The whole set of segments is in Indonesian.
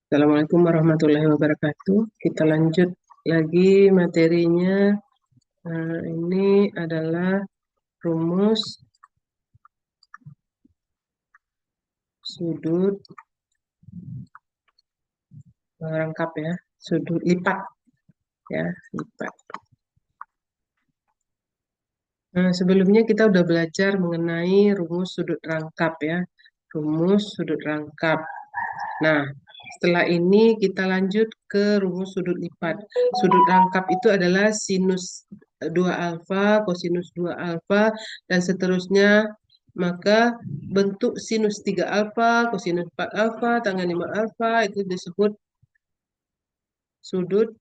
Assalamualaikum warahmatullahi wabarakatuh. Kita lanjut lagi materinya. Ini adalah rumus sudut rangkap ya, sudut lipat ya, lipat. Sebelumnya kita udah belajar mengenai rumus sudut rangkap ya, rumus sudut rangkap. Nah, setelah ini kita lanjut ke rumus sudut lipat. Sudut rangkap itu adalah sinus 2 alfa, kosinus 2 alfa, dan seterusnya. Maka bentuk sinus 3 alfa, kosinus 4 alfa, tangan 5 alfa, itu disebut sudut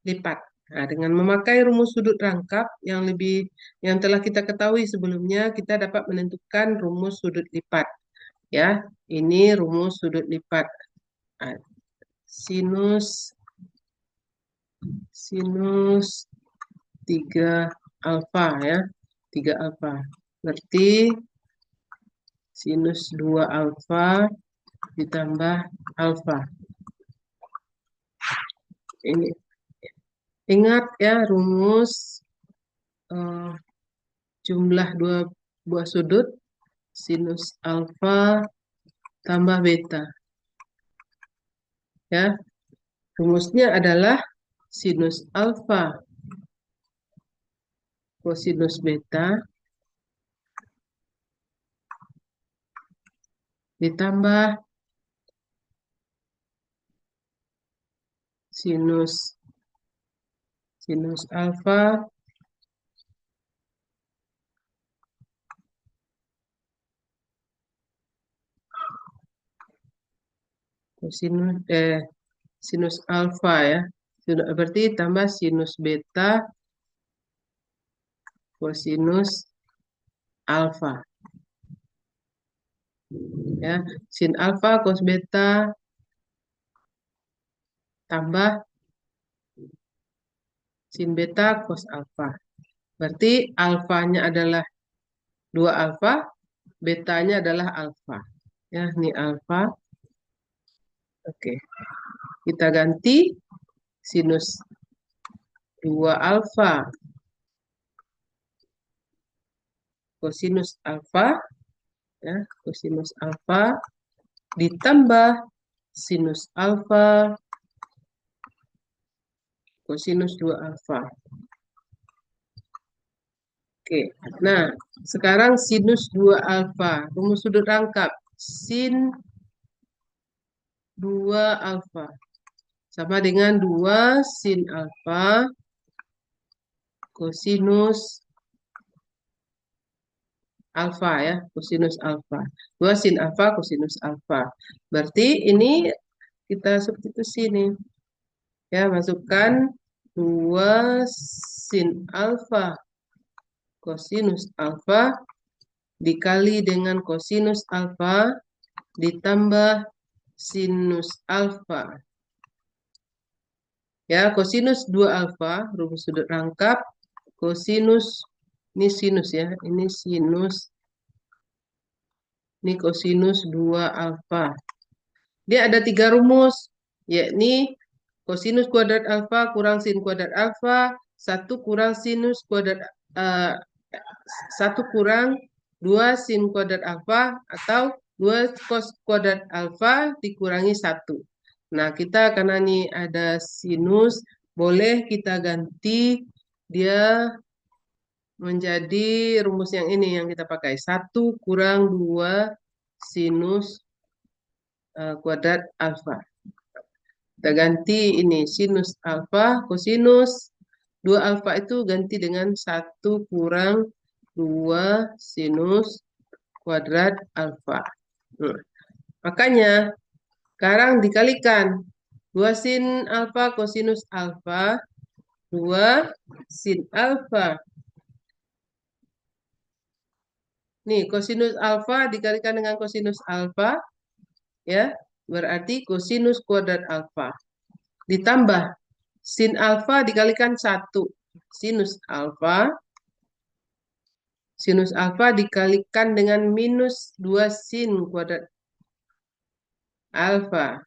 lipat. Nah, dengan memakai rumus sudut rangkap yang telah kita ketahui sebelumnya, kita dapat menentukan rumus sudut lipat. Ya, ini rumus sudut lipat. Nah, sinus 3 alfa ya, 3 alfa. Berarti sinus 2 alfa ditambah alfa. Ini ingat ya rumus jumlah dua buah sudut sinus alfa tambah beta. Ya, rumusnya adalah sinus alfa kosinus beta ditambah sinus alfa sinus alfa ya. Berarti tambah sinus beta kosinus alfa. Ya, sin alfa cos beta tambah sin beta cos alfa. Berarti alfanya adalah 2 alfa, betanya adalah alfa. Ya, ini alfa. Oke. Kita ganti sinus 2 alfa kosinus alfa ya, kosinus alfa ditambah sinus alfa kosinus 2 alfa. Oke, nah sekarang sinus 2 alfa, rumus sudut rangkap, sin 2 alfa sama dengan 2 sin alfa kosinus alfa ya, kosinus alfa. 2 sin alfa kosinus alfa. Berarti ini kita substitusi nih. Ya, masukkan 2 sin alfa kosinus alfa dikali dengan kosinus alfa ditambah sinus alfa. Ya, kosinus 2 alfa, rumus sudut rangkap, kosinus, ini sinus ya, ini kosinus 2 alfa. Dia ada 3 rumus, yakni kosinus kuadrat alfa kurang sin kuadrat alfa, 1 kurang sinus kuadrat, 1 kurang 2 sin kuadrat alfa, atau 2 cos kuadrat alfa dikurangi 1. Nah, kita karena ini ada sinus, boleh kita ganti dia menjadi rumus yang ini yang kita pakai. 1 kurang 2 sinus kuadrat alfa. Kita ganti ini sinus alfa, kosinus 2 alfa itu ganti dengan 1 kurang 2 sinus kuadrat alfa. Makanya sekarang dikalikan 2 sin alfa kosinus alfa, 2 sin alfa. Nih, kosinus alfa dikalikan dengan kosinus alfa, ya, berarti kosinus kuadrat alfa. Ditambah sin alfa dikalikan 1. Sinus alfa dikalikan dengan minus 2 sin kuadrat alfa.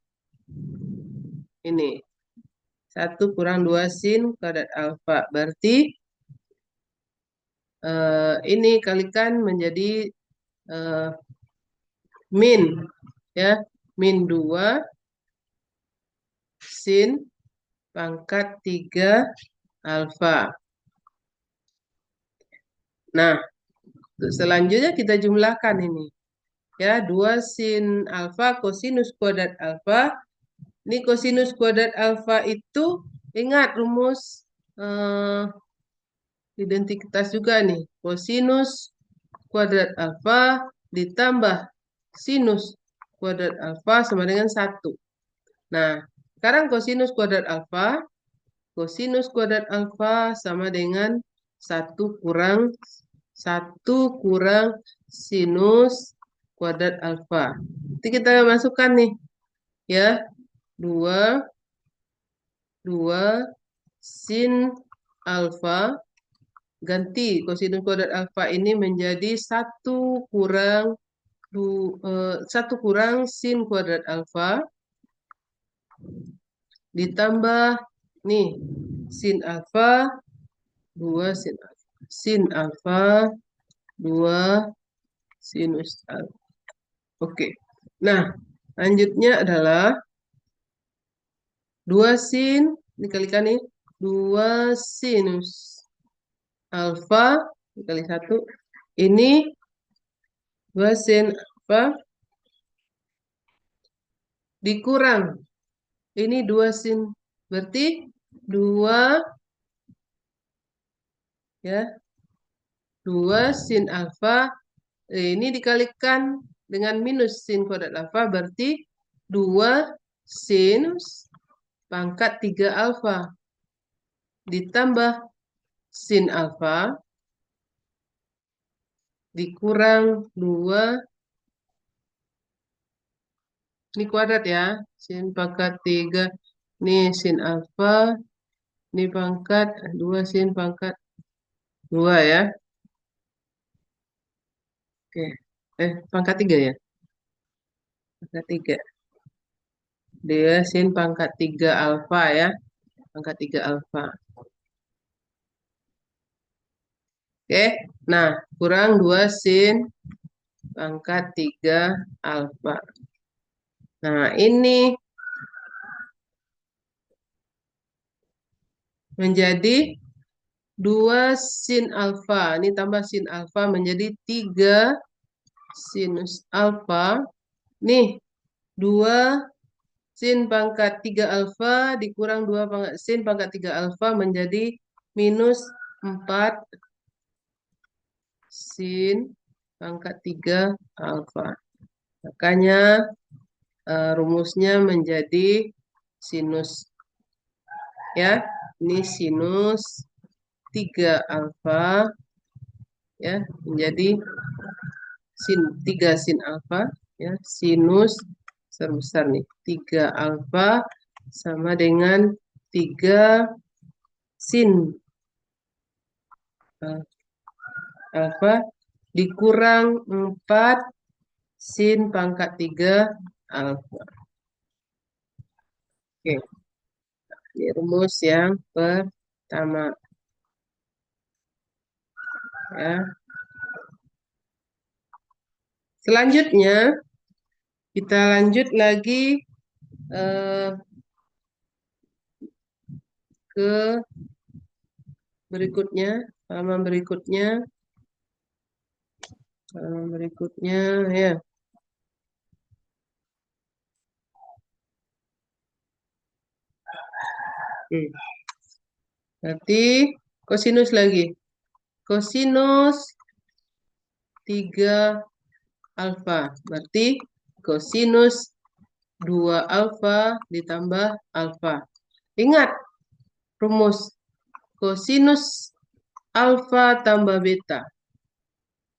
Ini. 1 kurang 2 sin kuadrat alfa. Berarti ini kalikan menjadi min. Ya, min 2 sin pangkat 3 alfa. Nah, selanjutnya kita jumlahkan ini. Ya, 2 sin alfa kosinus kuadrat alfa. Ini kosinus kuadrat alfa itu ingat rumus identitas juga nih. Kosinus kuadrat alfa ditambah sinus kuadrat alfa sama dengan 1. Nah, sekarang kosinus kuadrat alfa sama dengan 1 kurang sinus kuadrat alfa. Nanti kita masukkan nih. Ya, 2 sin alfa, ganti kosinus kuadrat alfa ini menjadi 1 kurang sin kuadrat alfa ditambah nih sin alfa 2 sin alfa 2 sinus alfa. Oke. Nah, lanjutnya adalah 2 sin dikalikan nih 2 sinus alfa dikali 1. Ini 2 sin alfa dikurang ini 2 sin, berarti 2 ya 2 sin alfa ini dikalikan dengan minus sin kuadrat alfa berarti 2 sinus pangkat 3 alfa ditambah sin alfa dikurang 2 ini kuadrat ya, sin pangkat 3 ini sin alfa ini pangkat 2 sin pangkat 2 ya. Oke. Pangkat 3 ya. Pangkat 3. Dia sin pangkat 3 alfa ya. Pangkat 3 alfa. Oke. Nah, kurang 2 sin pangkat 3 alfa. Nah, ini menjadi 2 sin alfa. Ini tambah sin alfa menjadi 3 sinus alfa. Nih, 2 sin pangkat 3 alfa dikurang 2 sin pangkat 3 alfa menjadi minus 4 sin pangkat 3 alfa. Makanya rumusnya menjadi sinus. Ya, ini sinus 3 alfa ya menjadi 3 sin alfa ya sinus besar nih 3 alfa sama dengan 3 sin alfa dikurang 4 sin pangkat 3 alfa. Oke. Ini rumus yang pertama. Ya. Selanjutnya kita lanjut lagi ke berikutnya, halaman berikutnya ya. Berarti kosinus lagi. Kosinus 3 alfa. Berarti kosinus 2 alfa ditambah alfa. Ingat rumus kosinus alfa tambah beta.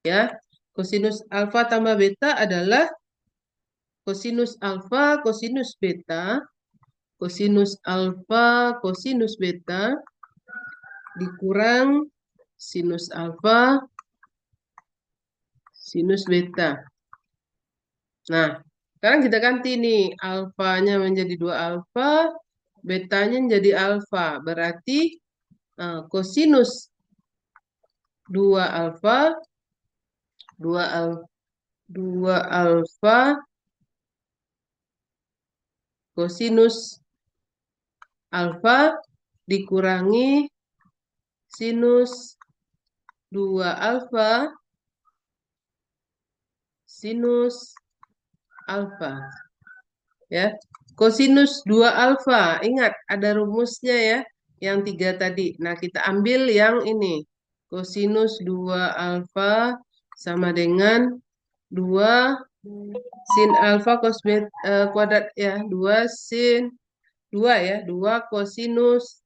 Ya, kosinus alfa tambah beta adalah kosinus alfa kosinus beta. Kosinus alfa kosinus beta dikurang sinus alfa sinus beta. Nah, sekarang kita ganti nih alfanya menjadi 2 alfa, betanya jadi alfa. Berarti kosinus 2 alfa, 2 al 2 alfa kosinus alfa dikurangi sinus 2 alfa sinus alfa. Ya, kosinus 2 alfa. Ingat, ada rumusnya ya, yang 3 tadi. Nah, kita ambil yang ini. Kosinus 2 alfa sama dengan 2 sin alfa cos kuadrat ya, 2 sin 2 ya, 2 kosinus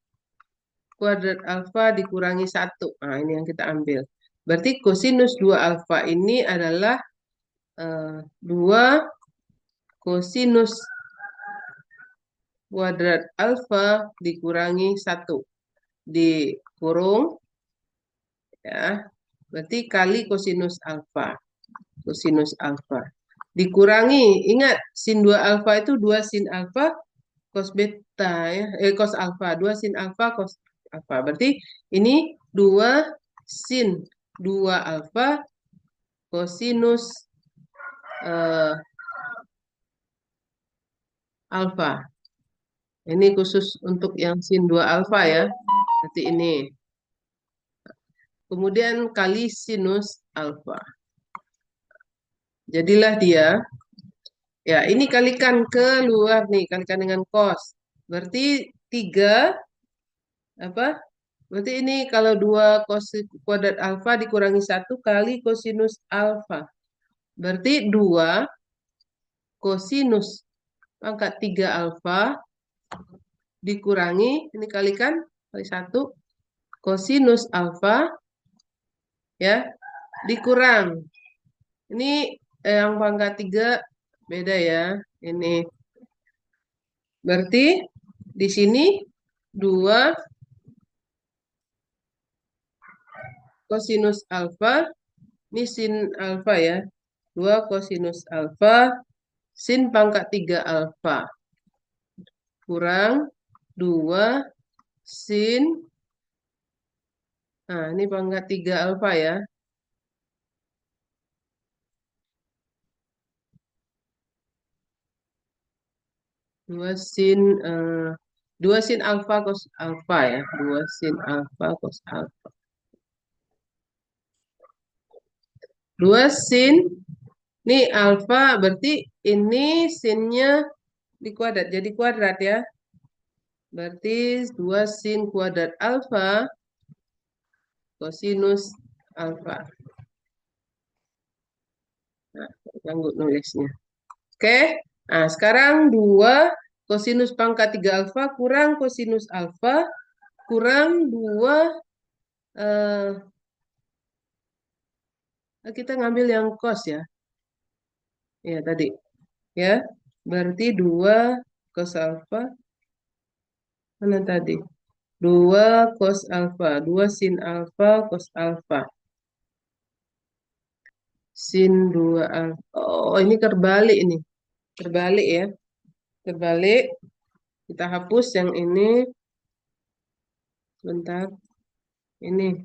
kuadrat alfa dikurangi 1. Nah, ini yang kita ambil. Berarti kosinus 2 alfa ini adalah 2 kosinus kuadrat alfa dikurangi 1. Dikurung, ya. Berarti kali kosinus alfa. Kosinus alfa. Dikurangi, ingat, sin 2 alfa itu 2 sin alfa cos beta ya. Cos alfa. 2 sin alfa cos alfa. Berarti ini 2 sin 2 alfa kosinus alfa. Ini khusus untuk yang sin 2 alfa ya. Berarti ini. Kemudian kali sinus alfa. Jadilah dia, ya ini kalikan ke luar nih, kalikan dengan cos. Berarti 3, apa? Berarti ini kalau 2 cos kuadrat alfa dikurangi 1 kali kosinus alfa. Berarti 2 kosinus pangkat 3 alfa dikurangi, ini kalikan, kali 1, kosinus alfa, ya, dikurang. Ini yang pangkat 3 beda ya. Ini berarti di sini 2 kosinus alfa, ini sin alfa ya. 2 kosinus alfa sin pangkat 3 alfa. Kurang 2 sin, nah ini pangkat 3 alfa ya. 2 sin 2 sin alfa cos alfa ya. 2 sin alfa cos alfa. 2 sin, ini alfa berarti ini sinnya di kuadrat, jadi kuadrat ya. Berarti 2 sin kuadrat alfa kosinus alfa. Nah, sanggup nulisnya. Oke, nah sekarang 2 kosinus pangkat 3 alfa kurang kosinus alfa kurang 2, kita ngambil yang cos ya. Ya tadi, ya. Berarti 2 cos alfa, mana tadi? 2 cos alfa, 2 sin alfa cos alfa. Sin 2 alfa. Oh, ini terbalik ini. Terbalik ya. Terbalik. Kita hapus yang ini. Sebentar. Ini.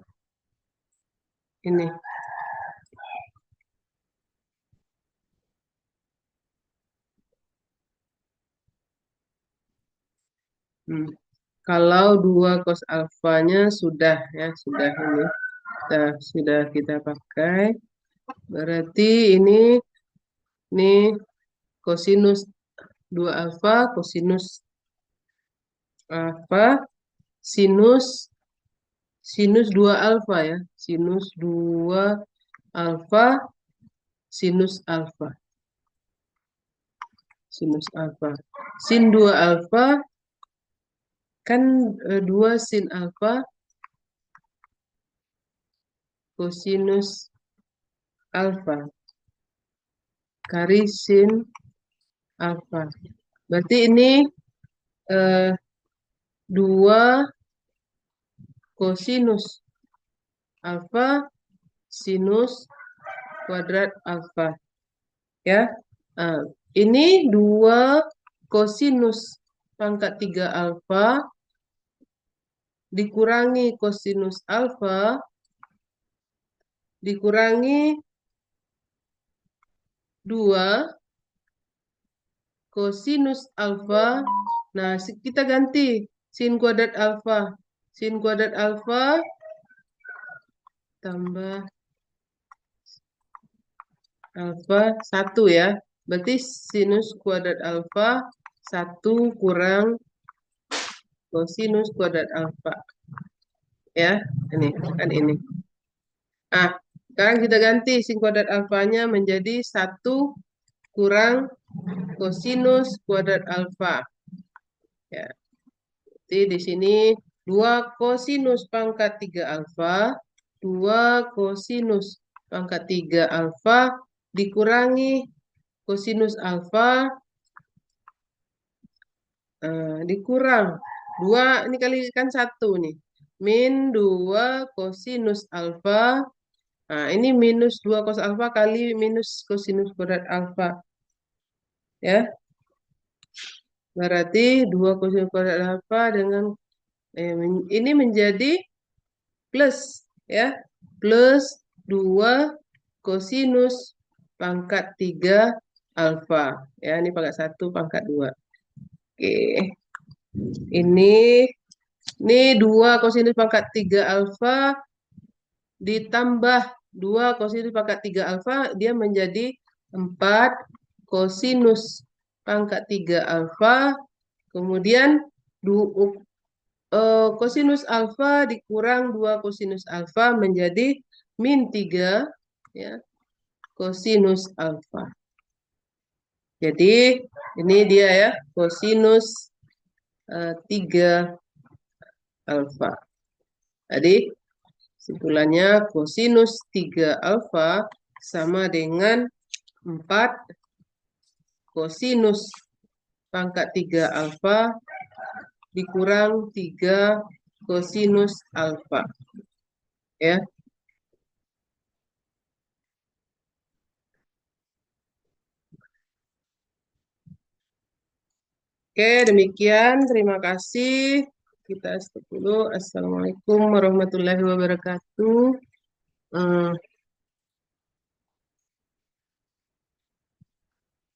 Ini. Kalau 2 cos alfanya sudah ya, sudah ini. Sudah kita pakai. Berarti ini kosinus 2 alfa, kosinus alfa, sinus 2 alfa ya. Sinus 2 alfa, sinus alfa. Sinus alfa. Sin 2 alfa, kan 2 sin alfa, kosinus alfa. Kari sin alfa. Berarti ini 2 kosinus alfa sinus kuadrat alfa. Ya. Ini 2 kosinus pangkat 3 alfa dikurangi kosinus alfa dikurangi 2 kosinus alfa. Nah, kita ganti sin kuadrat alfa. Sin kuadrat alfa tambah alfa 1 ya. Berarti sinus kuadrat alfa 1 kurang kosinus kuadrat alfa. Ya, ini kan ini. Ah, sekarang kita ganti sin kuadrat alfanya menjadi 1 kurang kosinus kuadrat alfa. Ya. Jadi di sini 2 kosinus pangkat 3 alfa, 2 kosinus pangkat 3 alfa dikurangi kosinus alfa dikurang 2, ini kalikan 1 nih. Min 2 kosinus alfa. Nah, ini minus 2 cos alfa kali minus kosinus kuadrat alfa. Ya. Berarti 2 kosinus kuadrat alfa dengan ini menjadi plus ya. Plus 2 kosinus pangkat 3 alfa. Ya, ini pangkat 1 pangkat 2. Oke. Ini 2 kosinus pangkat 3 alfa ditambah 2 kosinus pangkat 3 alfa, dia menjadi 4 kosinus pangkat 3 alfa. Kemudian kosinus alfa dikurang 2 kosinus alfa menjadi min 3 ya, kosinus alfa. Jadi ini dia ya, kosinus 3 alfa. Jadi kesimpulannya kosinus 3 alfa sama dengan 4 kosinus pangkat 3 alfa dikurang 3 kosinus alfa. Ya. Oke, demikian. Terima kasih. Kita stop dulu. Assalamualaikum warahmatullahi wabarakatuh.